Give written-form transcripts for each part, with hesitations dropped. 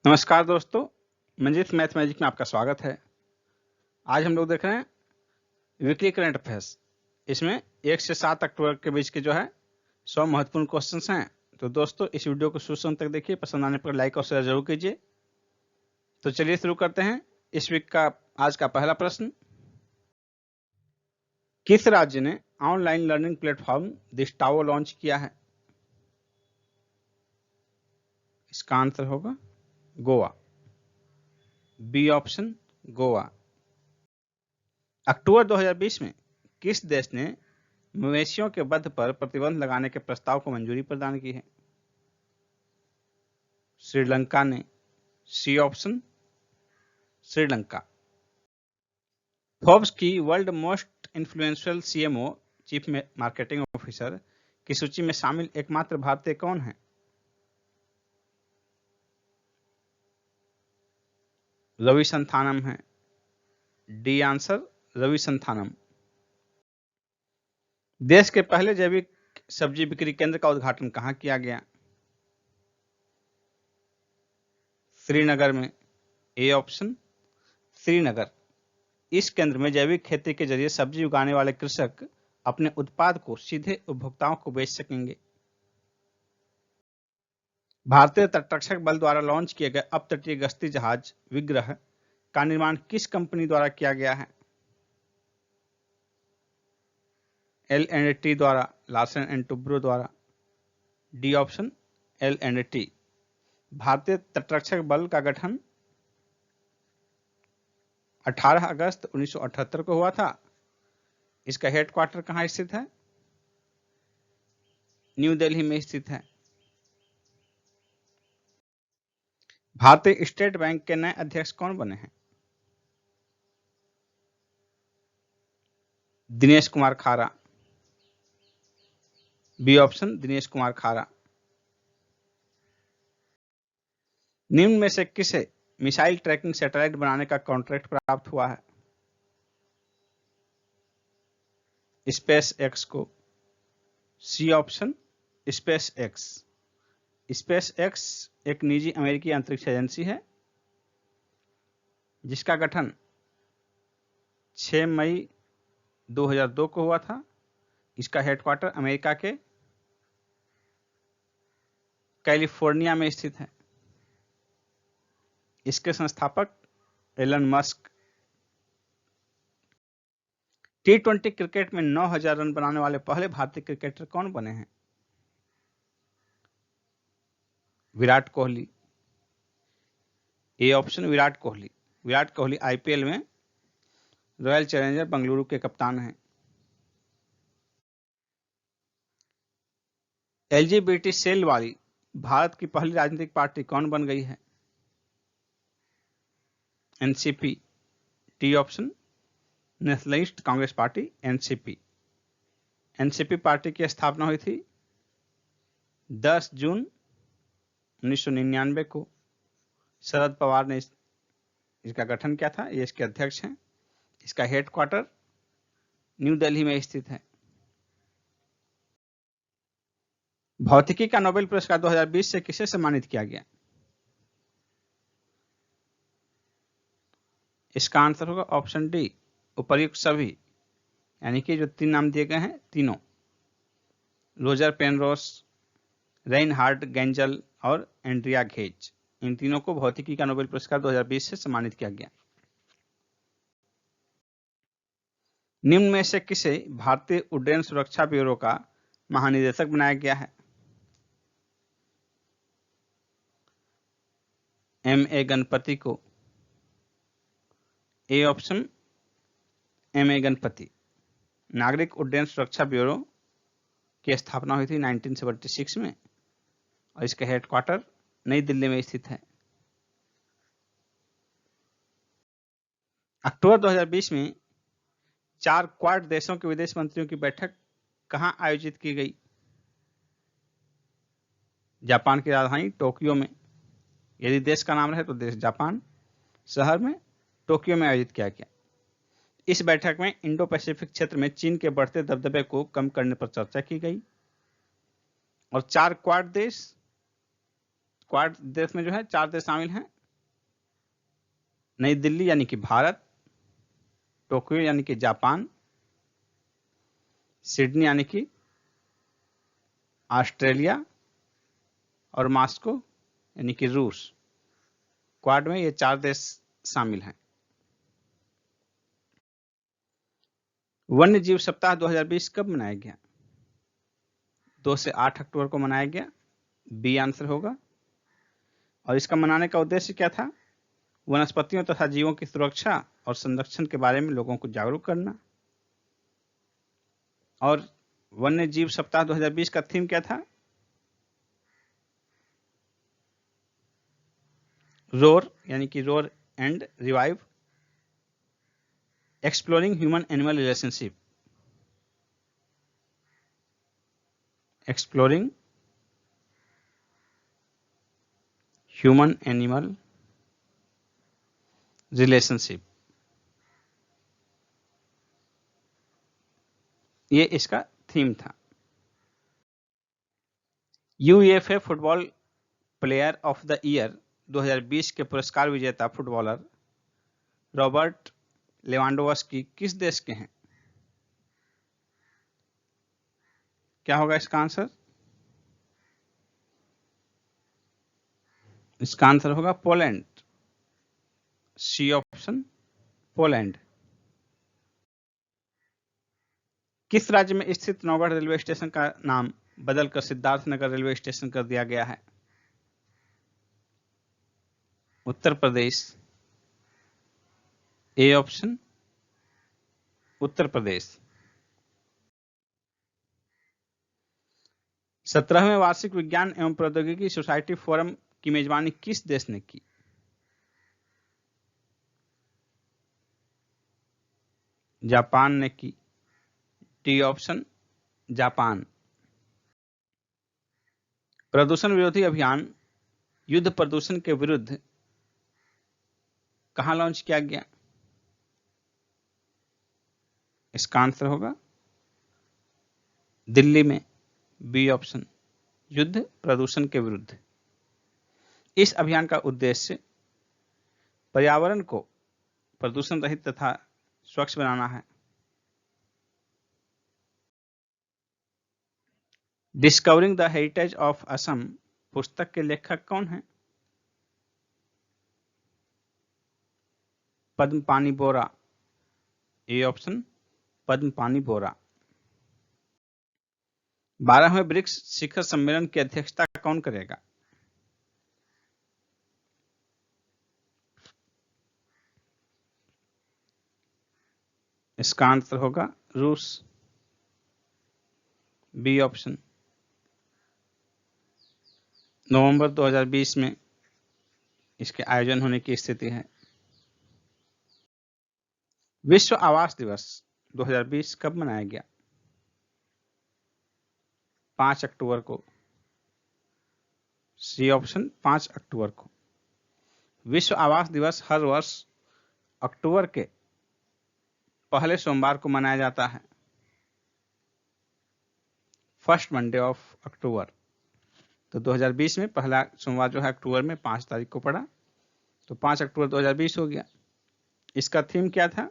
नमस्कार दोस्तों, Manjeet math magic में आपका स्वागत है। आज हम लोग देख रहे हैं वीकली करंट अफेयर्स। इसमें 1 से 7 अक्टूबर के बीच के 100 महत्वपूर्ण क्वेश्चंस हैं। तो दोस्तों इस वीडियो को शुरू तक देखिए, पसंद आने पर लाइक और शेयर जरूर कीजिए। तो चलिए शुरू करते हैं। इस वीक का आज का पहला प्रश्न, किस राज्य ने ऑनलाइन लर्निंग प्लेटफॉर्म दिस्टाओ लॉन्च किया है? इसका आंसर होगा गोवा। B option Goa. अक्टूबर 2020 में किस देश ने मवेशियों के वध पर प्रतिबंध लगाने के प्रस्ताव को मंजूरी प्रदान की है? श्रीलंका ने। C option Sri Lanka. फोर्ब्स की world most influential CMO chief marketing officer की सूची में शामिल एकमात्र भारतीय कौन है? रवि संथानम है। D answer Ravi Santhanam. देश के पहले जैविक सब्जी बिक्री केंद्र का उद्घाटन कहां किया गया? श्रीनगर में। A option Srinagar. इस केंद्र में जैविक खेती के जरिए सब्जी उगाने वाले कृषक अपने उत्पाद को सीधे उपभोक्ताओं को बेच सकेंगे। भारतीय तटरक्षक बल द्वारा लॉन्च किए गए अपतटीय गश्ती जहाज विग्रह का निर्माण किस कंपनी द्वारा किया गया है? L&T द्वारा, लार्सन एंड टुब्रो द्वारा। D option L&T। भारतीय तटरक्षक बल का गठन 18 अगस्त 1978 को हुआ था। इसका हेडक्वार्टर कहां स्थित है? न्यू दिल्ली में स्थित है। भारतीय स्टेट बैंक के नए अध्यक्ष कौन बने हैं? दिनेश कुमार खारा। बी ऑप्शन दिनेश कुमार खारा। निम्न में से किसे मिसाइल ट्रैकिंग सैटेलाइट बनाने का कॉन्ट्रैक्ट प्राप्त हुआ है? स्पेस एक्स को। C option space X. Space X एक निजी अमेरिकी अंतरिक्ष एजेंसी है जिसका गठन 6 मई 2002 को हुआ था। इसका हेडक्वार्टर अमेरिका के कैलिफोर्निया में स्थित है। इसके संस्थापक एलन मस्क। T20 क्रिकेट में 9000 रन बनाने वाले पहले भारतीय क्रिकेटर कौन बने हैं? Virat Kohli. A option Virat Kohli. Virat Kohli IPL में रॉयल चैलेंजर बेंगलुरु के कप्तान हैं। LGBT सेल वाली भारत की पहली राजनीतिक पार्टी कौन बन गई है? NCP. T option nationalist Congress party NCP. NCP party की स्थापना हुई थी 10 जून 1999 को। शरद पवार ने इसका गठन किया था। ये इसके अध्यक्ष हैं। इसका हेडक्वार्टर न्यू दिल्ली में स्थित है। भौतिकी का नोबेल पुरस्कार 2020 से किसे सम्मानित किया गया? इसका आंसर होगा ऑप्शन डी, उपर्युक्त सभी, यानी कि जो 3 नाम दिए गए हैं तीनों, रोजर पेनरोस, रेनहार्ड गेंजल और एंड्रिया घेज, इन तीनों को भौतिकी का नोबेल पुरस्कार 2020 से सम्मानित किया गया। निम्न में से किसे भारतीय उड्डयन सुरक्षा ब्यूरो का महानिदेशक बनाया गया है? M.A. गणपति को। A option M.A. गणपति। नागरिक उड्डयन सुरक्षा ब्यूरो की स्थापना हुई थी 1976 में और इसका हेडक्वार्टर नई दिल्ली में स्थित है। अक्टूबर 2020 में 4 क्वाड देशों के विदेश मंत्रियों की बैठक कहां आयोजित की गई? जापान की राजधानी टोक्यो में। यदि देश का नाम रहे तो देश जापान, शहर में टोक्यो में आयोजित किया गया। इस बैठक में इंडो पैसिफिक क्षेत्र में चीन के बढ़ते दबदबे को कम करने पर चर्चा की गई और 4 क्वाड देश में 4 देश शामिल हैं नई दिल्ली यानी कि भारत, टोक्यो यानी कि जापान, सिडनी यानी कि ऑस्ट्रेलिया और मॉस्को यानी कि रूस। क्वाड में ये 4 देश शामिल हैं। वन्य जीव सप्ताह 2020 कब मनाया गया? 2 से 8 अक्टूबर को मनाया गया। बी आंसर होगा। और इसका मनाने का उद्देश्य क्या था? वनस्पतियों तथा जीवों की सुरक्षा और संरक्षण के बारे में लोगों को जागरूक करना। और वन्य जीव सप्ताह 2020 का थीम क्या था? रोर यानी कि roar and revive, exploring human animal relationship, exploring human animal relationship, ये इसका थीम था। UEFA football player of the year 2020 के पुरस्कार विजेता फुटबॉलर रॉबर्ट लेवांडोव्स्की किस देश के हैं? क्या होगा इसका आंसर? इसका आंसर होगा पोलैंड। C option, Poland. किस राज्य में स्थित नौगढ़ रेलवे स्टेशन का नाम बदलकर सिद्धार्थनगर रेलवे स्टेशन कर दिया गया है? उत्तर प्रदेश। ए ऑप्शन, उत्तर प्रदेश। 17वें वार्षिक विज्ञान एवं प्रौद्योगिकी सोसाइटी फोरम की मेजबानी किस देश ने की? जापान ने की। D option, Japan. प्रदूषण विरोधी अभियान युद्ध प्रदूषण के विरुद्ध कहां लॉन्च किया गया? इसका आंसर होगा दिल्ली में। बी ऑप्शन, युद्ध प्रदूषण के विरुद्ध। इस अभियान का उद्देश्य पर्यावरण को प्रदूषण रहित तथा स्वच्छ बनाना है। Discovering the heritage of Assam पुस्तक के लेखक कौन हैं? पद्मपानी बोरा। A option, Padmapani Bora. 12वें ब्रिक्स शिखर सम्मेलन की अध्यक्षता कौन करेगा? इसका आंसर होगा रूस। B option. नवंबर 2020 में इसके आयोजन होने की स्थिति है। विश्व आवास दिवस 2020 कब मनाया गया? 5 अक्टूबर को। सी ऑप्शन, 5 अक्टूबर को। विश्व आवास दिवस हर वर्ष अक्टूबर के पहले सोमवार को मनाया जाता है। First Monday of October. तो 2020 में पहला सोमवार जो है अक्टूबर में 5 तारीख को पड़ा, तो 5 अक्टूबर 2020 हो गया। इसका थीम क्या था?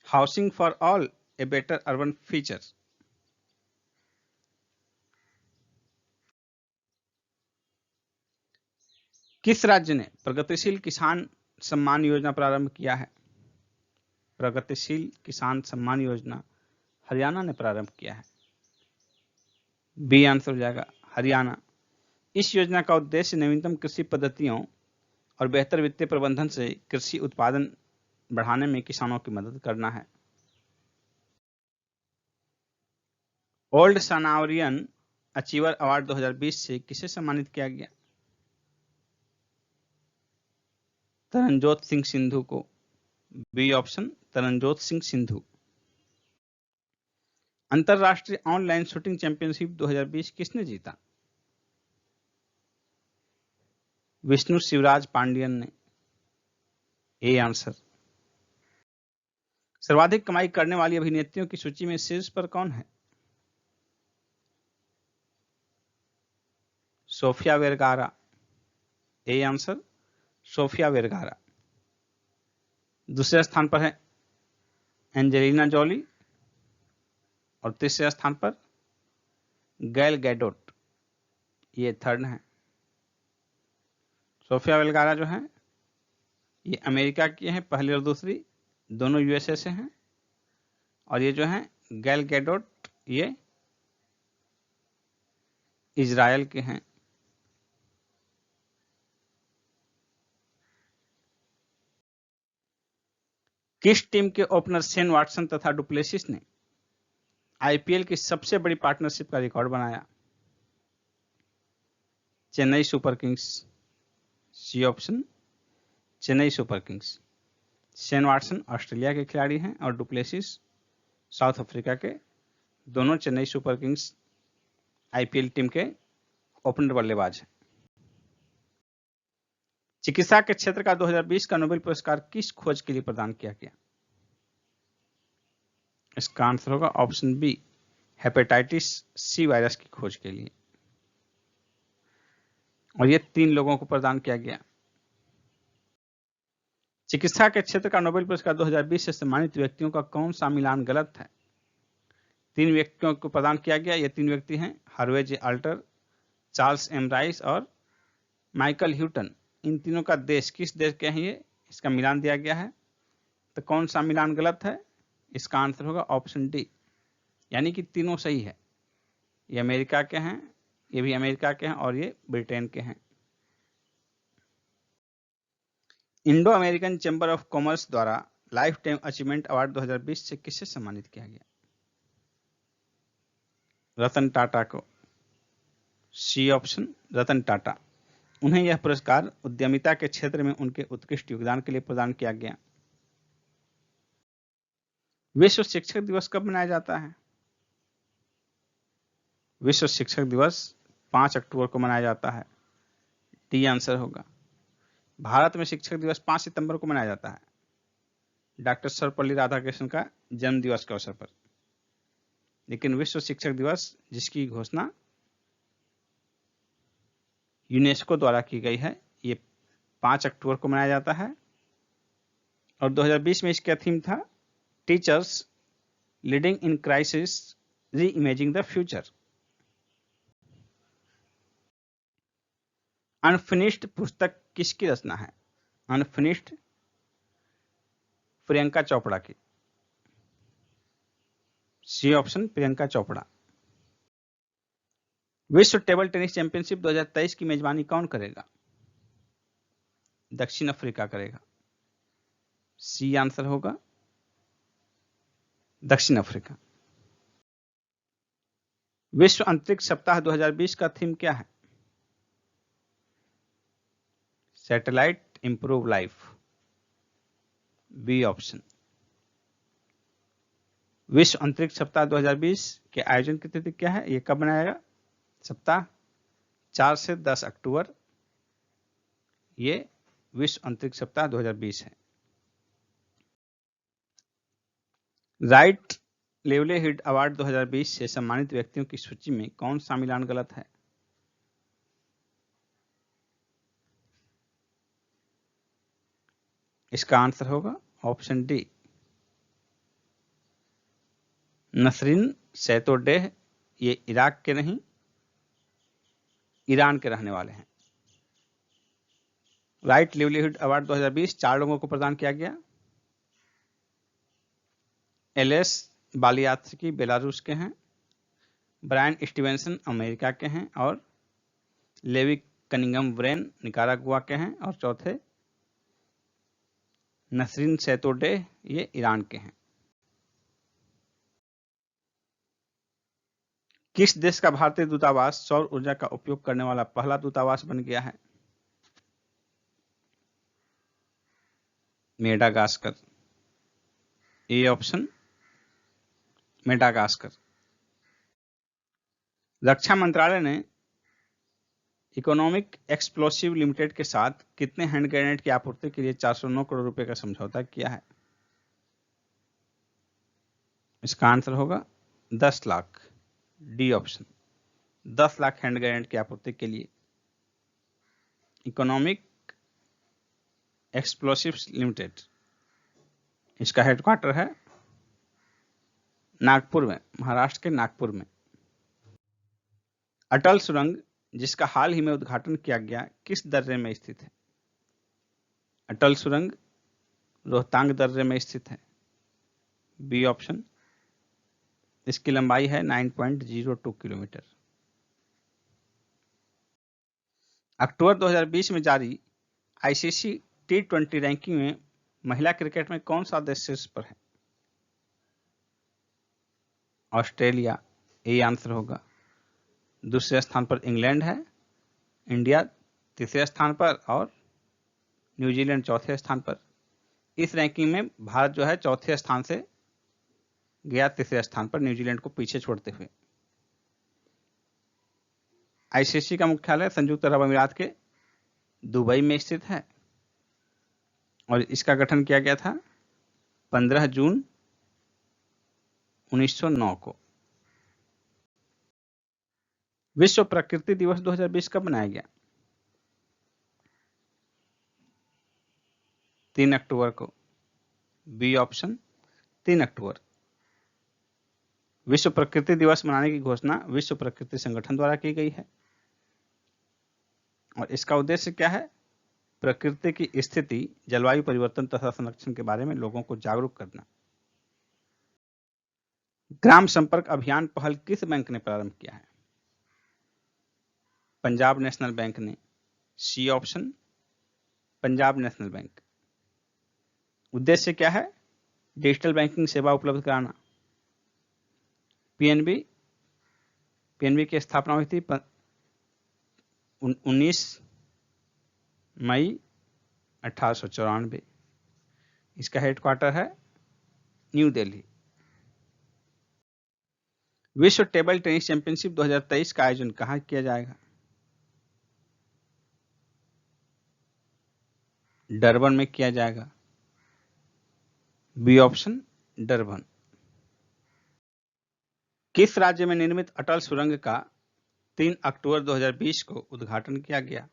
Housing for all, a better urban future. किस राज्य ने प्रगतिशील किसान सम्मान योजना प्रारंभ किया है? प्रगतिशील किसान सम्मान योजना हरियाणा ने प्रारंभ किया है। बी आंसर हो जाएगा, हरियाणा। इस योजना का उद्देश्य नवीनतम कृषि पद्धतियों और बेहतर वित्तीय प्रबंधन से कृषि उत्पादन बढ़ाने में किसानों की मदद करना है। ओल्ड सनावरियन अचीवर अवार्ड 2020 से किसे सम्मानित किया गया? तरनजोत सिंह सिंधु को। B option, Taranjot Singh Sindhu. अंतरराष्ट्रीय ऑनलाइन शूटिंग चैंपियनशिप 2020 किसने जीता? विष्णु शिवराज पांडियन ने। A answer. सर्वाधिक कमाई करने वाली अभिनेत्रियों की सूची में शीर्ष पर कौन है? Sofia Vergara. A answer, Sofia Vergara. दूसरे स्थान पर है एंजेलिना जॉली और तीसरे स्थान पर गैल गैडोट, ये थर्ड है। सोफिया वेरगारा जो है ये अमेरिका की है, पहली और दूसरी दोनों यूएसए से हैं, और ये जो है गैल गैडोट ये इजराइल के हैं। किस टीम के ओपनर शेन वाटसन तथा डुप्लेसिस ने आईपीएल की सबसे बड़ी पार्टनरशिप का रिकॉर्ड बनाया? Chennai Super Kings. C option Chennai Super Kings. Shane Watson Australia के खिलाड़ी हैं और डुप्लेसिस साउथ अफ्रीका के, दोनों Chennai Super Kings IPL team के ओपनर बल्लेबाज हैं। चिकित्सा के क्षेत्र का 2020 का नोबेल पुरस्कार किस खोज के लिए प्रदान किया गया? इसका आंसर होगा option B, hepatitis C virus की खोज के लिए, और ये 3 लोगों को प्रदान किया गया। चिकित्सा के क्षेत्र का नोबेल पुरस्कार 2020 से सम्मानित व्यक्तियों का कौन सा मिलान गलत है? 3 व्यक्तियों को प्रदान किया गया। ये 3 व्यक्ति हैं हार्वे जे अल्टर, चार्ल्स एम राइस और माइकल ह्यूटन। इन तीनों का देश किस देश के हैं ये, इसका मिलान दिया गया है। तो कौन सा मिलान गलत है? इसका आंसर होगा ऑप्शन डी, यानी कि तीनों सही है। ये अमेरिका के हैं, ये भी अमेरिका के हैं और ये ब्रिटेन के हैं। Indo American chamber of commerce द्वारा लाइफ टाइम अचीवमेंट अवार्ड 2020 से किससे सम्मानित किया गया? रतन टाटा को। C option Ratan Tata. उन्हें यह पुरस्कार उद्यमिता के क्षेत्र में उनके उत्कृष्ट योगदान के लिए प्रदान किया गया। विश्व शिक्षक दिवस कब मनाया जाता है? विश्व शिक्षक दिवस 5 अक्टूबर को मनाया जाता है। डी आंसर होगा। भारत में शिक्षक दिवस 5 सितंबर को मनाया जाता है, डॉक्टर सर्वपल्ली राधाकृष्णन का जन्म दिवस के अवसर पर। लेकिन विश्व शिक्षक दिवस जिसकी घोषणा यूनेस्को द्वारा की गई है, ये 5 अक्टूबर को मनाया जाता है। और 2020 में इसका थीम था teachers leading in crisis reimagining the future. Unfinished पुस्तक किसकी रचना है? अनफिनिश्ड प्रियंका चोपड़ा की। C option Priyanka Chopra. विश्व टेबल टेनिस चैंपियनशिप 2023 की मेजबानी कौन करेगा? दक्षिण अफ्रीका करेगा। सी आंसर होगा दक्षिण अफ्रीका। विश्व अंतरिक्ष सप्ताह 2020 का थीम क्या है? Satellite improve life. B option. विश्व अंतरिक्ष सप्ताह 2020 के आयोजन की तिथि क्या है? ये कब मनाएगा? सप्ताह 4 से 10 अक्टूबर ये विश्व अंतरिक्ष सप्ताह 2020 है। राइट लिवलीहुड अवार्ड 2020 से सम्मानित व्यक्तियों की सूची में कौन सा मिलान गलत है? इसका आंसर होगा ऑप्शन डी, नसरीन सैतोडेह। ये इराक के नहीं, ईरान के रहने वाले हैं। राइट लिवलीहुड अवार्ड 2020 4 लोगों को प्रदान किया गया। एलएस बालियात्स्की बेलारूस के हैं, ब्रायन स्टीवेंसन अमेरिका के हैं, और लेवी कनिंगम ब्रेन निकारागुआ के हैं, और चौथे नसरीन सैतोडेह ये ईरान के हैं। किस देश का भारतीय दूतावास सौर ऊर्जा का उपयोग करने वाला पहला दूतावास बन गया है? मेडागास्कर। A option Madagascar. रक्षा मंत्रालय ने इकोनॉमिक एक्सप्लोसिव लिमिटेड के साथ कितने हैंड ग्रेनेड की आपूर्ति के लिए 409 करोड़ रुपए का समझौता किया है? इसका आंसर होगा 10 lakh. D option. 10 lakh hand grenade की आपूर्ति के लिए इकोनॉमिक एक्सप्लोसिव्स लिमिटेड, इसका हेडक्वार्टर है नागपुर में, महाराष्ट्र के नागपुर में। अटल सुरंग जिसका हाल ही में उद्घाटन किया गया किस दर्रे में स्थित है? अटल सुरंग रोहतांग दर्रे में स्थित है, बी ऑप्शन। इसकी लंबाई है 9.02 किलोमीटर। अक्टूबर 2020 में जारी आईसीसी T20 रैंकिंग में महिला क्रिकेट में कौन सा देश शीर्ष पर है? ऑस्ट्रेलिया, ये आंसर होगा। दूसरे स्थान पर इंग्लैंड है, इंडिया तीसरे स्थान पर और न्यूजीलैंड चौथे स्थान पर। इस रैंकिंग में भारत जो है चौथे स्थान से गया तीसरे स्थान पर, न्यूजीलैंड को पीछे छोड़ते हुए। आईसीसी का मुख्यालय संयुक्त अरब अमीरात के दुबई में स्थित है और इसका गठन किया गया था 15 जून 1909 को। विश्व प्रकृति दिवस 2020 कब मनाया गया? 3 अक्टूबर को, बी ऑप्शन, 3 अक्टूबर। विश्व प्रकृति दिवस मनाने की घोषणा विश्व प्रकृति संगठन द्वारा की गई है और इसका उद्देश्य क्या है? प्रकृति की स्थिति, जलवायु परिवर्तन तथा संरक्षण के बारे में लोगों को जागरूक करना। ग्राम संपर्क अभियान पहल किस बैंक ने प्रारंभ किया है? पंजाब नेशनल बैंक ने, C option, Punjab National Bank. उद्देश्य क्या है? डिजिटल बैंकिंग सेवा उपलब्ध कराना। पीएनबी की स्थापना हुई थी 19 मई 1894। इसका हेडक्वार्टर है न्यू दिल्ली। विश्व टेबल टेनिस चैंपियनशिप 2023 का आयोजन कहां किया जाएगा? डरबन में किया जाएगा, बी ऑप्शन, डरबन। किस राज्य में निर्मित अटल सुरंग का 3 अक्टूबर 2020 को उद्घाटन किया गया?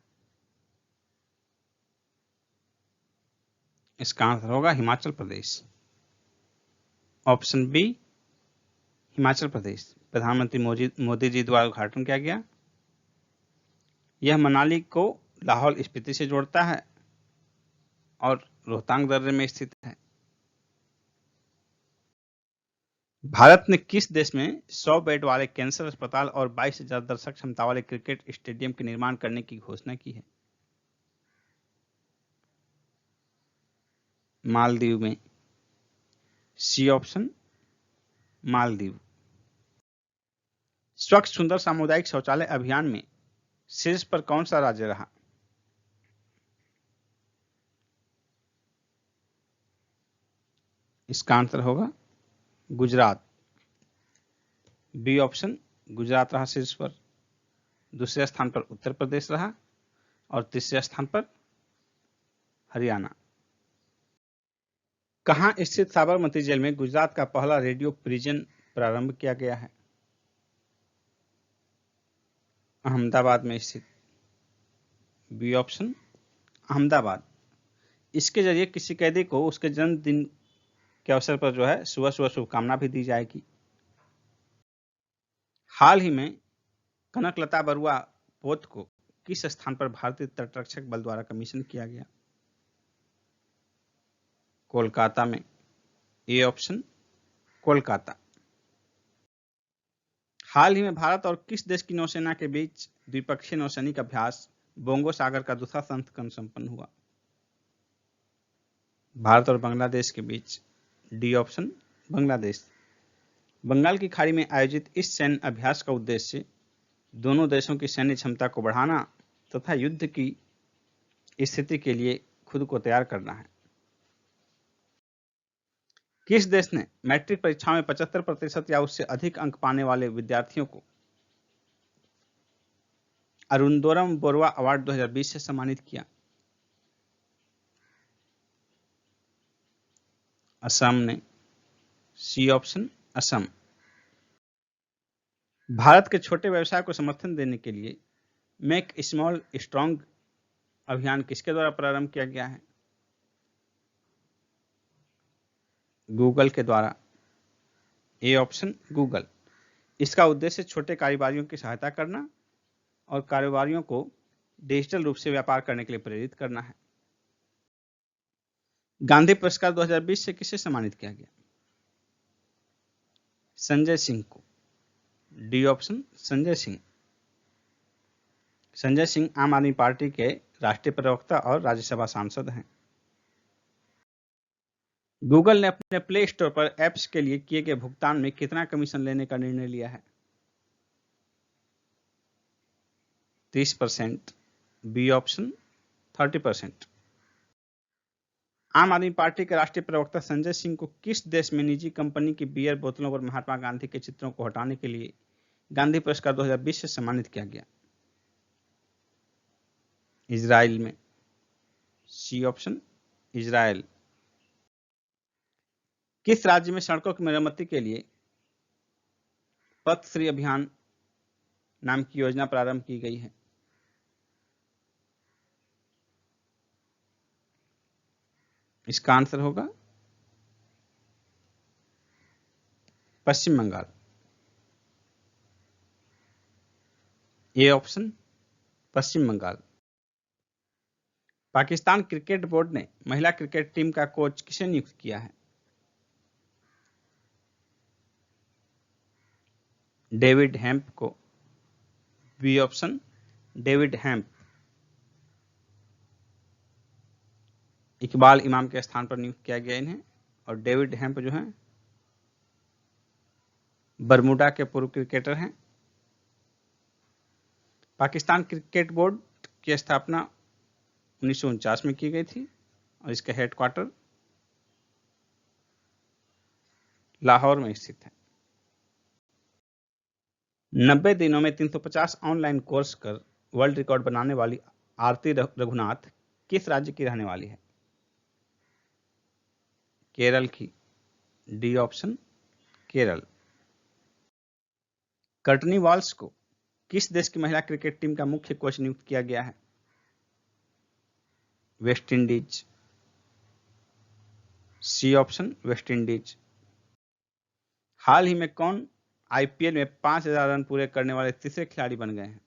इसका आंसर होगा हिमाचल प्रदेश, ऑप्शन बी, हिमाचल प्रदेश। प्रधानमंत्री मोदी जी द्वारा उद्घाटन किया गया। यह मनाली को लाहौल स्पीति से जोड़ता है और रोहतांग दर्रे में स्थित है। भारत ने किस देश में 100 बेड वाले कैंसर अस्पताल और 22,000 दर्शक क्षमता वाले क्रिकेट स्टेडियम के निर्माण करने की घोषणा की है? मालदीव में, सी ऑप्शन, मालदीव। स्वच्छ सुंदर सामुदायिक शौचालय अभियान में शीर्ष पर कौन सा राज्य रहा? इसका आंसर होगा गुजरात, बी ऑप्शन। गुजरात रहा शीर्ष पर। दूसरे स्थान पर उत्तर प्रदेश रहा और तीसरे स्थान पर हरियाणा। कहां स्थित साबरमती जेल में गुजरात का पहला रेडियो प्रिजन प्रारंभ किया गया है? अहमदाबाद में स्थित, बी ऑप्शन, अहमदाबाद। इसके जरिए किसी कैदी को उसके जन्मदिन के अवसर पर जो है सुबह सुबह शुभकामना भी दी जाएगी। हाल ही में कनकलता बरुआ पोत को किस स्थान पर भारतीय तटरक्षक बल द्वारा कमीशन किया गया? कोलकाता में, ए ऑप्शन, कोलकाता। हाल ही में भारत और किस देश की नौसेना के बीच द्विपक्षीय नौसैनिक अभ्यास बोंगो सागर का दूसरा संस्करण संपन्न हुआ? भारत और बांग्लादेश के बीच, डी ऑप्शन, बांग्लादेश। बंगाल की खाड़ी में आयोजित इस सैन्य अभ्यास का उद्देश्य दोनों देशों की सैन्य क्षमता को बढ़ाना तथा युद्ध की स्थिति के लिए खुद को तैयार करना है। किस देश ने मैट्रिक परीक्षा में 75% या उससे अधिक अंक पाने वाले विद्यार्थियों को अरुणोदरम बोरवा अवार्ड 2020 से सम्मानित किया? असम ने, सी ऑप्शन, असम। भारत के छोटे व्यवसाय को समर्थन देने के लिए मेक स्मॉल स्ट्रांग अभियान किसके द्वारा प्रारंभ किया गया है? गूगल के द्वारा। A option Google. इसका उद्देश्य छोटे कारोबारियों की सहायता करना और कारोबारियों को डिजिटल रूप से व्यापार करने के लिए प्रेरित करना है। गांधी पुरस्कार 2020 से किसे सम्मानित किया गया? संजय सिंह को। D option Sanjay Singh. Sanjay Singh Aam Aadmi party के राष्ट्रीय प्रवक्ता और राज्यसभा सांसद हैं। गूगल ने अपने प्ले स्टोर पर ऐप्स के लिए किए गए भुगतान में कितना कमीशन लेने का निर्णय लिया है? 30%। B option 30%। आम आदमी पार्टी के राष्ट्रीय प्रवक्ता संजय सिंह को किस देश में निजी कंपनी की बियर बोतलों पर महात्मा गांधी के चित्रों को हटाने के लिए गांधी पुरस्कार 2020 से सम्मानित किया गया? इजराइल में। C option Israel. किस राज्य में सड़कों की मरम्मति के लिए पथ श्री अभियान नाम की योजना प्रारंभ की गई है? इसका आंसर होगा Paschim Bangal. A option Paschim Bangal. Pakistan cricket board ने महिला क्रिकेट टीम का कोच किसे नियुक्त किया है? डेविड हेम्प को। B option David Hemp. Iqbal Imam के स्थान पर नियुक्त किया गया इन्हें। और डेविड हेम्प जो हैं बरमूडा के पूर्व क्रिकेटर हैं। पाकिस्तान क्रिकेट बोर्ड की स्थापना 1949 में की गई थी और इसका हेडक्वार्टर लाहौर में स्थित है। 90 दिनों में 350 ऑनलाइन कोर्स कर वर्ल्ड रिकॉर्ड बनाने वाली आरती रघुनाथ किस राज्य की रहने वाली है? केरल की। D option Kerala. Courtney walls को किस देश की महिला क्रिकेट टीम का मुख्य कोच नियुक्त किया गया है? West Indies. C option West Indies. हाल ही में कौन आईपीएल में 5000 रन पूरे करने वाले तीसरे खिलाड़ी बन गए हैं?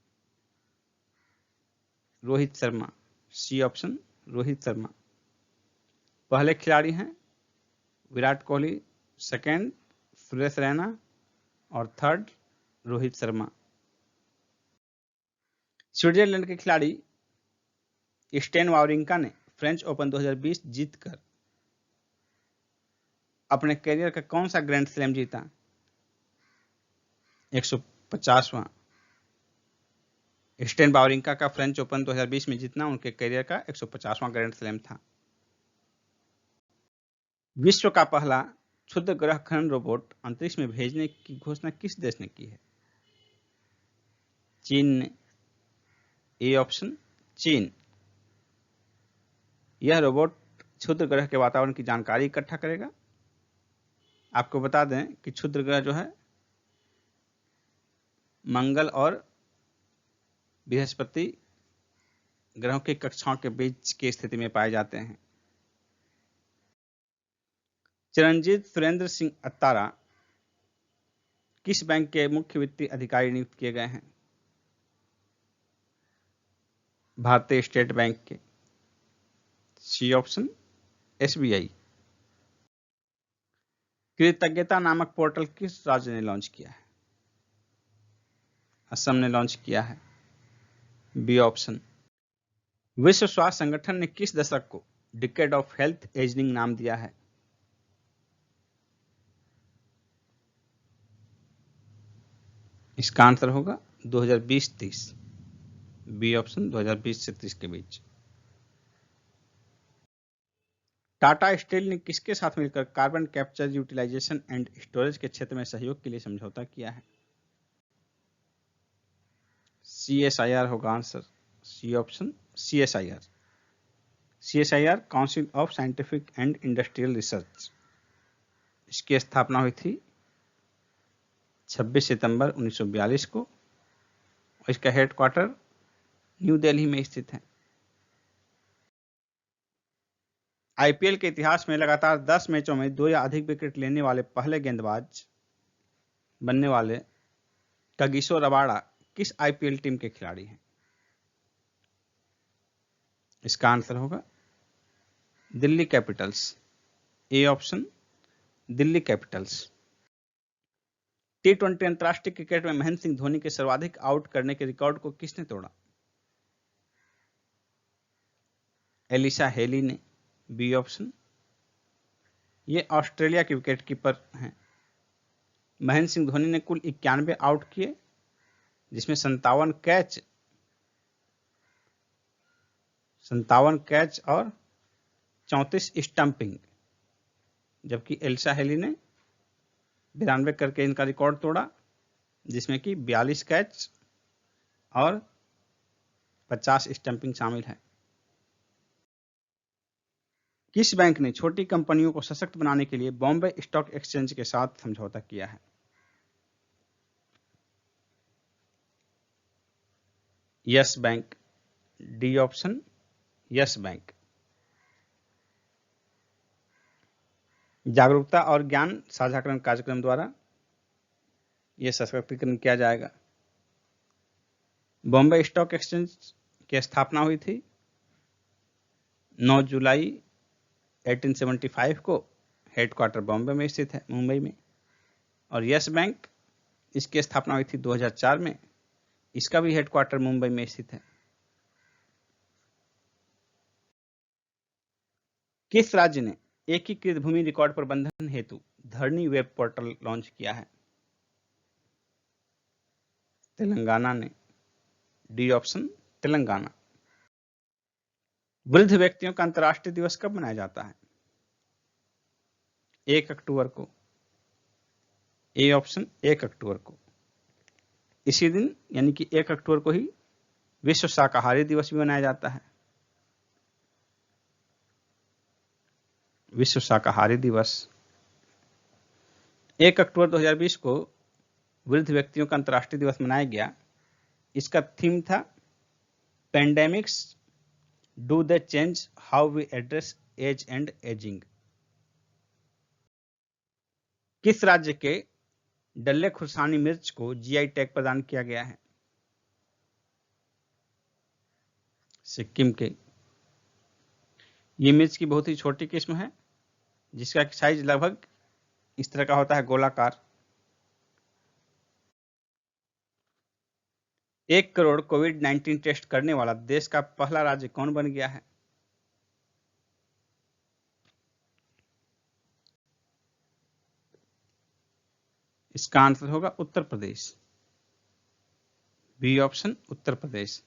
रोहित शर्मा। C option Rohit Sharma. पहले खिलाड़ी हैं विराट कोहली, सेकंड सुरेश रैना और थर्ड रोहित शर्मा। स्विट्जरलैंड के खिलाड़ी स्टेन वावरिंका ने फ्रेंच ओपन 2020 जीतकर अपने करियर का कौन सा ग्रैंड स्लैम जीता? 150वां। स्टेन वावरिंका का फ्रेंच ओपन 2020 में जीतना उनके करियर का 150वां ग्रैंड स्लैम था। विश्व का पहला क्षुद्र ग्रह खनन रोबोट अंतरिक्ष में भेजने की घोषणा किस देश ने की है? चीन ने। ए ऑप्शन चीन। यह रोबोट क्षुद्र ग्रह के वातावरण की जानकारी इकट्ठा करेगा। आपको बता दें कि क्षुद्र ग्रह जो है मंगल और बृहस्पति ग्रहों की कक्षाओं के बीच की स्थिति में पाए जाते हैं। चरणजीत सुरेंद्र सिंह अत्तारा किस बैंक के मुख्य वित्तीय अधिकारी नियुक्त किए गए हैं? भारतीय स्टेट बैंक के। C option SBI. कृतज्ञता नामक पोर्टल किस राज्य ने लॉन्च किया है? असम ने लॉन्च किया है। B option. विश्व स्वास्थ्य संगठन ने किस दशक को डिकेड ऑफ हेल्थ एजिंग नाम दिया है? इसका आंसर होगा 2020-30। बी ऑप्शन 2020 से 30 के बीच। टाटा स्टील ने किसके साथ मिलकर carbon capture utilization and storage के क्षेत्र में सहयोग के लिए समझौता किया है? CSIR होगा answer. C option CSIR। CSIR council of scientific and industrial research. इसकी स्थापना हुई थी 26 सितंबर 1942 को और इसका हेडक्वार्टर न्यू दिल्ली में स्थित है। आईपीएल के इतिहास में लगातार 10 मैचों में 2 या अधिक विकेट लेने वाले पहले गेंदबाज बनने वाले कागिसो रबाडा किस आईपीएल टीम के खिलाड़ी हैं? इसका आंसर होगा Delhi Capitals. A option Delhi Capitals. T20 अंतर्राष्ट्रीय क्रिकेट में महेंद्र सिंह धोनी के सर्वाधिक आउट करने के रिकॉर्ड को किसने तोड़ा? एलिशा हेली ने। B option. ये ऑस्ट्रेलिया के विकेट कीपर हैं। महेंद्र सिंह धोनी ने कुल 91 आउट किए, जिसमें 57 कैच और 34 स्टंपिंग, जबकि एलिशा हेली ने 92 करके इनका रिकॉर्ड तोड़ा, जिसमें कि 42 कैच और 50 स्टंपिंग शामिल है। किस बैंक ने छोटी कंपनियों को सशक्त बनाने के लिए बॉम्बे स्टॉक एक्सचेंज के साथ समझौता किया है? Yes bank. D option yes bank. जागरूकता और ज्ञान साझाकरण कार्यक्रम द्वारा यह सशक्तिकरण किया जाएगा। बॉम्बे स्टॉक एक्सचेंज की स्थापना हुई थी 9 जुलाई 1875 को। हेडक्वार्टर बॉम्बे में स्थित है, मुंबई में। और यस बैंक, इसकी स्थापना हुई थी 2004 में। इसका भी हेडक्वार्टर मुंबई में स्थित है। किस राज्य ने एकीकृत भूमि रिकॉर्ड प्रबंधन हेतु धरनी वेब पोर्टल लॉन्च किया है? तेलंगाना ने। D option Telangana. वृद्ध व्यक्तियों का अंतर्राष्ट्रीय दिवस कब मनाया जाता है? 1 अक्टूबर को। ए ऑप्शन 1 अक्टूबर को। इसी दिन यानी कि 1 अक्टूबर को ही विश्व शाकाहारी दिवस भी मनाया जाता है। विश्व शाकाहारी दिवस 1 अक्टूबर 2020 को वृद्ध व्यक्तियों का अंतर्राष्ट्रीय दिवस मनाया गया। इसका थीम था pandemics do they change how we address age and ageing. किस राज्य के डल्ले खुर्सानी मिर्च को जीआई टैग प्रदान किया गया है? सिक्किम के। ये मिर्च की बहुत ही छोटी किस्म है, जिसका साइज लगभग इस तरह का होता है, गोलाकार। 1 करोड़ कोविड-19 टेस्ट करने वाला देश का पहला राज्य कौन बन गया है? इसका आंसर होगा Uttar Pradesh. B option Uttar Pradesh.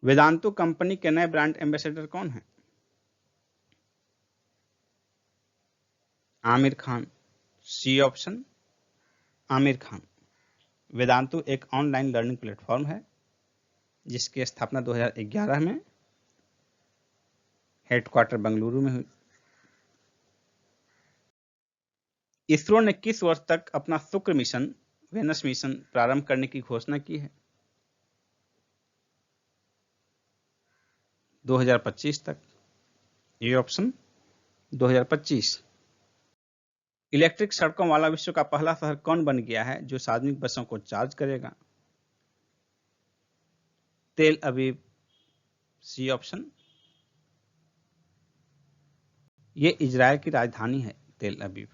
Vedantu company के नए ब्रांड एम्बेसडर कौन है? आमिर खान। C option Aamir Khan. वेदांतु एक ऑनलाइन लर्निंग प्लेटफॉर्म है, जिसकी स्थापना 2011 में हेडक्वार्टर बेंगलुरु में हुई। इसरो ने किस वर्ष तक अपना शुक्र मिशन वेनस मिशन प्रारंभ करने की घोषणा की है? 2025 तक। ये ऑप्शन 2025। इलेक्ट्रिक सड़कों वाला विश्व का पहला शहर कौन बन गया है जो सार्वजनिक बसों को चार्ज करेगा? Tel Aviv. C option. ये इजराइल की राजधानी है, तेल अवीव।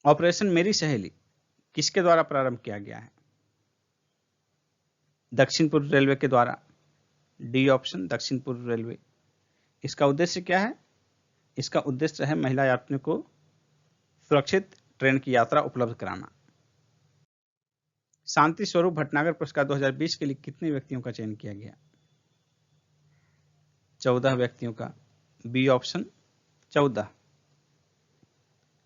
ऑपरेशन मेरी सहेली किसके द्वारा प्रारंभ किया गया है? दक्षिण पूर्व रेलवे के द्वारा। डी ऑप्शन दक्षिण पूर्व रेलवे। इसका उद्देश्य क्या है? इसका उद्देश्य है महिला यात्रियों को सुरक्षित ट्रेन की यात्रा उपलब्ध कराना। शांति स्वरूप भटनागर पुरस्कार 2020 के लिए कितने व्यक्तियों का चयन किया गया? 14 व्यक्तियों का। B option 14।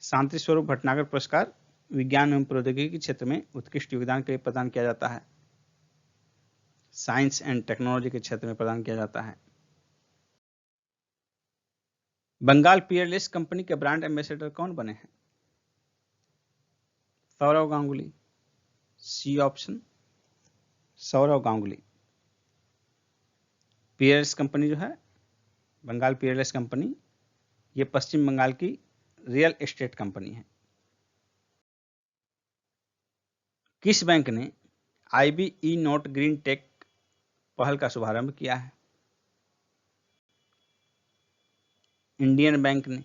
शांति स्वरूप भटनागर पुरस्कार विज्ञान एवं प्रौद्योगिकी के क्षेत्र में उत्कृष्ट योगदान के लिए प्रदान किया जाता है। साइंस एंड टेक्नोलॉजी के क्षेत्र में प्रदान किया जाता है। बंगाल पियरलेस कंपनी के ब्रांड एम्बेसडर कौन बने हैं? Sourav Ganguly. C option Sourav Ganguly. PLS company जो है, बंगाल पीएलएस कंपनी, ये पश्चिम बंगाल की रियल एस्टेट कंपनी है। किस बैंक ने IBE नोट ग्रीन टेक पहल का शुभारंभ किया है? इंडियन बैंक ने।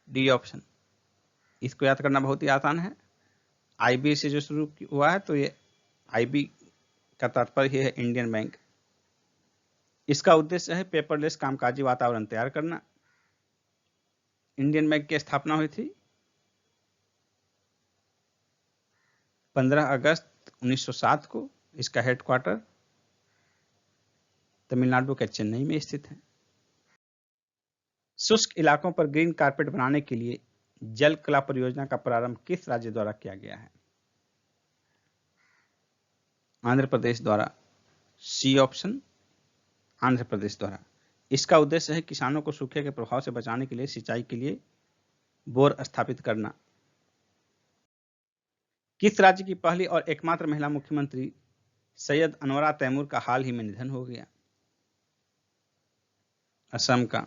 D option. इसको याद करना बहुत ही आसान है। IB से जो शुरू हुआ है तो ये IB का तात्पर्य है इंडियन बैंक। इसका उद्देश्य है पेपरलेस कामकाजी वातावरण तैयार करना। इंडियन बैंक की स्थापना हुई थी 15 अगस्त 1907 को। इसका हेडक्वार्टर तमिलनाडु के चेन्नई में स्थित है। शुष्क इलाकों पर ग्रीन कारपेट बनाने के लिए जल कला परियोजना का प्रारंभ किस राज्य द्वारा किया गया है? आंध्र प्रदेश द्वारा। सी ऑप्शन, आंध्र प्रदेश द्वारा। इसका उद्देश्य है किसानों को सूखे के प्रभाव से बचाने के लिए सिंचाई के लिए बोर स्थापित करना। किस राज्य की पहली और एकमात्र महिला मुख्यमंत्री सैयद अनवरा तैमूर का हाल ही में निधन हो गया? असम का।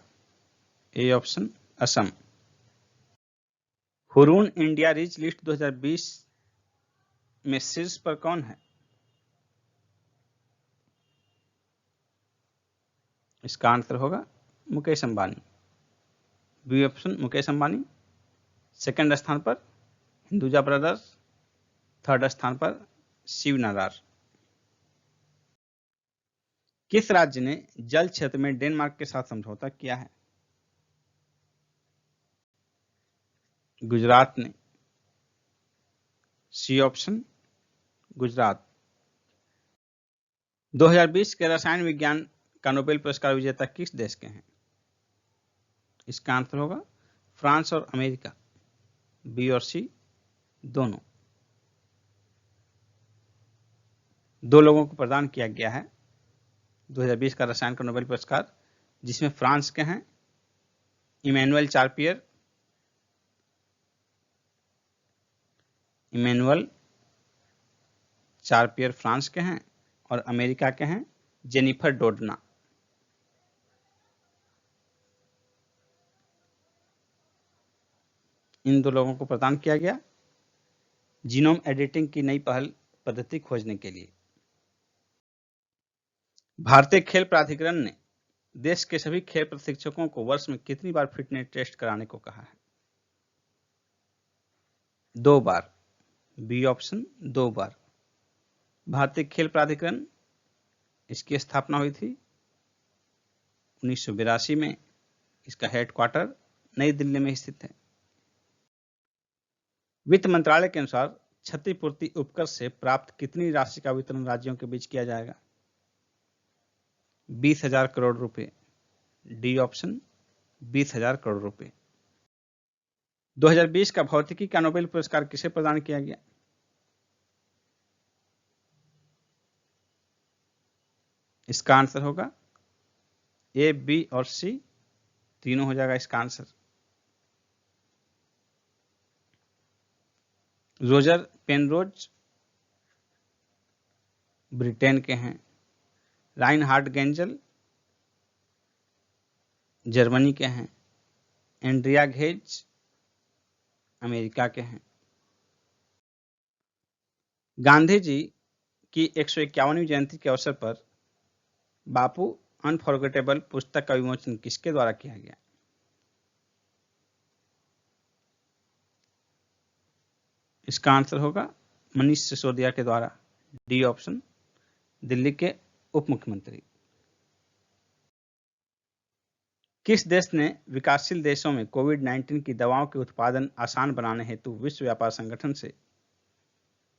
A option, Assam. Hurun India rich list 2020 में शीर्ष पर कौन है? इसका आंसर होगा Mukesh Ambani. B option, Mukesh Ambani. Second स्थान पर हिंदुजा ब्रदर्स, थर्ड स्थान पर शिव नारार। किस राज्य ने जल क्षेत्र में डेनमार्क के साथ समझौता किया है? गुजरात ने। C option, Gujarat. 2020 के रसायन विज्ञान का नोबेल पुरस्कार विजेता किस देश के हैं? इसका आंसर होगा फ्रांस और अमेरिका। बी और सी दोनों। दो लोगों को प्रदान किया गया है 2020 का रसायन का नोबेल पुरस्कार, जिसमें फ्रांस के हैं इमैनुअल चार्पियर, फ्रांस के हैं, और अमेरिका के हैं जेनिफर डोडना। इन दो लोगों को प्रदान किया गया जीनोम एडिटिंग की नई पहल पद्धति खोजने के लिए। भारतीय खेल प्राधिकरण ने देश के सभी खेल प्रशिक्षकों को वर्ष में कितनी बार फिटनेस टेस्ट कराने को कहा है? 2 बार। बी ऑप्शन, 2 बार। भारतीय खेल प्राधिकरण, इसकी स्थापना हुई थी 1982 में। इसका हेडक्वार्टर नई दिल्ली में स्थित है। वित्त मंत्रालय के अनुसार क्षतिपूर्ति उपकर से प्राप्त कितनी राशि का वितरण राज्यों के बीच किया जाएगा? 20,000 करोड़ रुपए। डी ऑप्शन, 20,000 करोड़ रुपए। 2020 का भौतिकी का नोबेल पुरस्कार किसे प्रदान किया गया? इसका आंसर होगा ए, बी और सी तीनों हो जाएगा इसका आंसर। रोजर पेनरोज ब्रिटेन के हैं। राइनहार्ड गेंजल जर्मनी के हैं। एंड्रिया घेज अमेरिका के हैं। गांधी जी की 151वीं जयंती के अवसर पर बापू अनफॉरगेटेबल पुस्तक का विमोचन किसके द्वारा किया गया? इसका आंसर होगा मनीष सिसोदिया के द्वारा। डी ऑप्शन, दिल्ली के उप मुख्यमंत्री। किस देश ने विकासशील देशों में कोविड-19 की दवाओं के उत्पादन आसान बनाने हेतु विश्व व्यापार संगठन से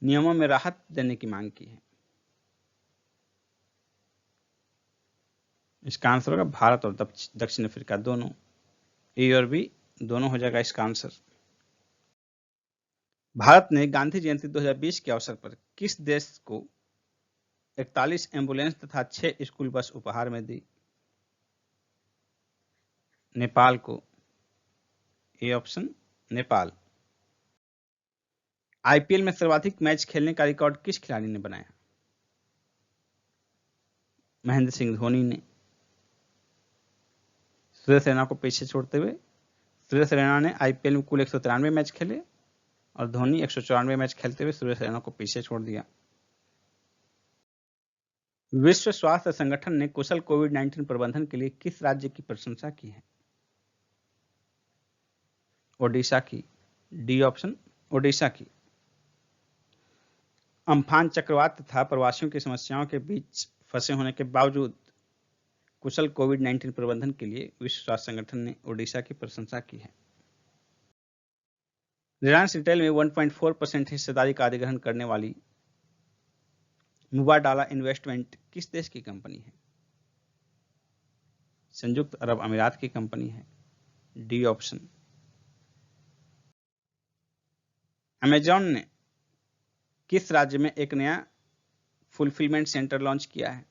नियमों में राहत देने की मांग की है? इसका आंसर होगा भारत और दक्षिण अफ्रीका दोनों। ए और बी दोनों हो जाएगा इसका आंसर। भारत ने गांधी जयंती 2020 के अवसर पर किस देश को 41 एम्बुलेंस तथा 6 स्कूल बस उपहार में दी? नेपाल को। A option, Nepal. आईपीएल में सर्वाधिक मैच खेलने का रिकॉर्ड किस खिलाड़ी ने बनाया? महेंद्र सिंह धोनी ने सुरेश रैना को पीछे छोड़ते हुए, सुरेश रैना ने आईपीएल में कुल 193 मैच खेले और धोनी 194 मैच खेलते हुए सुरेश रैना को पीछे छोड़ दिया। विश्व स्वास्थ्य संगठन ने कुशल कोविड-19 प्रबंधन के लिए किस राज्य की प्रशंसा की है? ओडिशा की। डी ऑप्शन ओडिशा की। अम्फान चक्रवात तथा प्रवासियों की समस्याओं के बीच फंसे होने के बावजूद कुशल कोविड-19 प्रबंधन के लिए विश्व स्वास्थ्य संगठन ने ओडिशा की प्रशंसा की है। रिलायंस रिटेल में 1.4% हिस्सेदारी का अधिग्रहण करने वाली मुबाडाला इन्वेस्टमेंट किस देश की कंपनी है? संयुक्त अरब अमीरात की कंपनी है। D option. अमेजॉन ने किस राज्य में एक नया फुलफिलमेंट सेंटर लॉन्च किया है?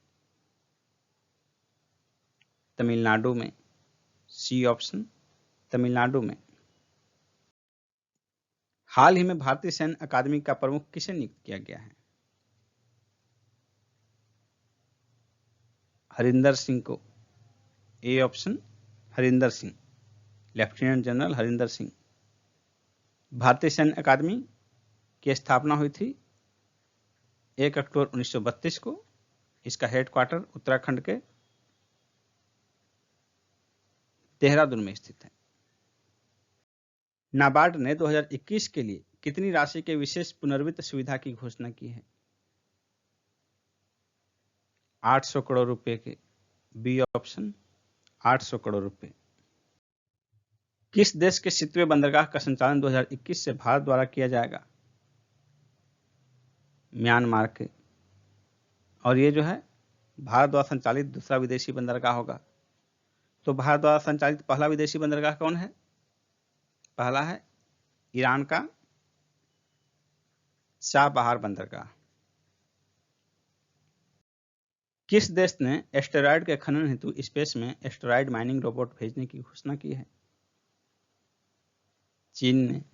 तमिलनाडु में। सी ऑप्शन तमिलनाडु में। हाल ही में भारतीय सैन्य अकादमी का प्रमुख किसे नियुक्त किया गया है? हरिंदर सिंह को। A option Harinder Singh, lieutenant general Harinder Singh. भारतीय सैन्य अकादमी की स्थापना हुई थी 1 अक्टूबर 1932 को। इसका हेडक्वार्टर उत्तराखंड के देहरादून में स्थित है। नाबार्ड ने 2021 के लिए कितनी राशि के विशेष पुनर्वित्त सुविधा की घोषणा की है? 800 करोड़ रुपए के। बी ऑप्शन 800 करोड़ रुपए। किस देश के सितवे बंदरगाह का संचालन 2021 से भारत द्वारा किया जाएगा? म्यांमार के। और ये जो है भारत द्वारा संचालित दूसरा विदेशी बंदरगाह होगा। तो भारत द्वारा संचालित पहला विदेशी बंदरगाह कौन है? पहला है ईरान का चाबहार बंदरगाह। किस देश ने एस्टेरॉयड के खनन हेतु स्पेस में एस्टेरॉयड माइनिंग रोबोट भेजने की घोषणा की है? चीन ने।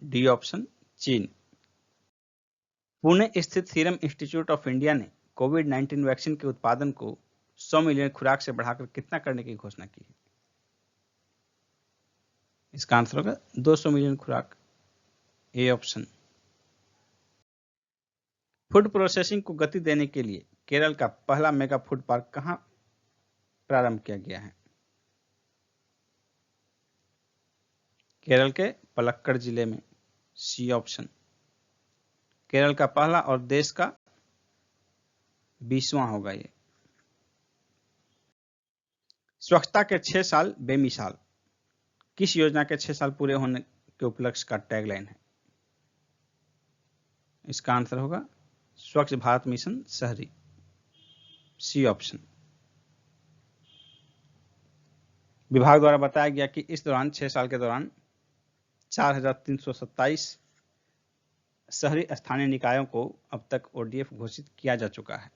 डी ऑप्शन चीन। पुणे स्थित सीरम इंस्टीट्यूट ऑफ इंडिया ने कोविड-19 वैक्सीन के उत्पादन को 100 मिलियन खुराक से बढ़ाकर कितना करने की घोषणा की है? इसका आंसर होगा 200 मिलियन खुराक। A option. फूड प्रोसेसिंग को गति देने के लिए केरल का पहला मेगा फूड पार्क कहां प्रारंभ किया गया है? केरल के पलक्कड़ जिले में। C option. केरल का पहला और देश का 20वां होगा ये। स्वच्छता के 6 साल बेमिसाल किस योजना के 6 साल पूरे होने के उपलक्ष्य का टैगलाइन है? इसका आंसर होगा स्वच्छ भारत मिशन शहरी। C option. विभाग द्वारा बताया गया कि इस दौरान 6 साल के दौरान 4,327 शहरी स्थानीय निकायों को अब तक ओडीएफ घोषित किया जा चुका है।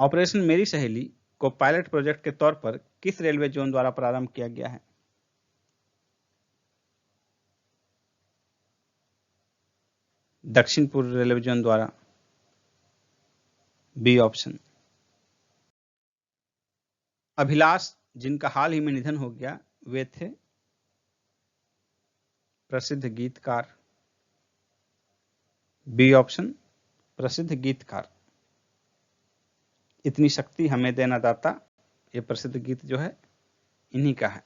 ऑपरेशन मेरी सहेली को पायलट प्रोजेक्ट के तौर पर किस रेलवे जोन द्वारा प्रारंभ किया गया है? दक्षिण पूर्व रेलवे जोन द्वारा। B option. अभिलाष जिनका हाल ही में निधन हो गया वे थे प्रसिद्ध गीतकार। बी ऑप्शन प्रसिद्ध गीतकार। इतनी शक्ति हमें देना दाता, ये प्रसिद्ध गीत जो है इन्हीं का है।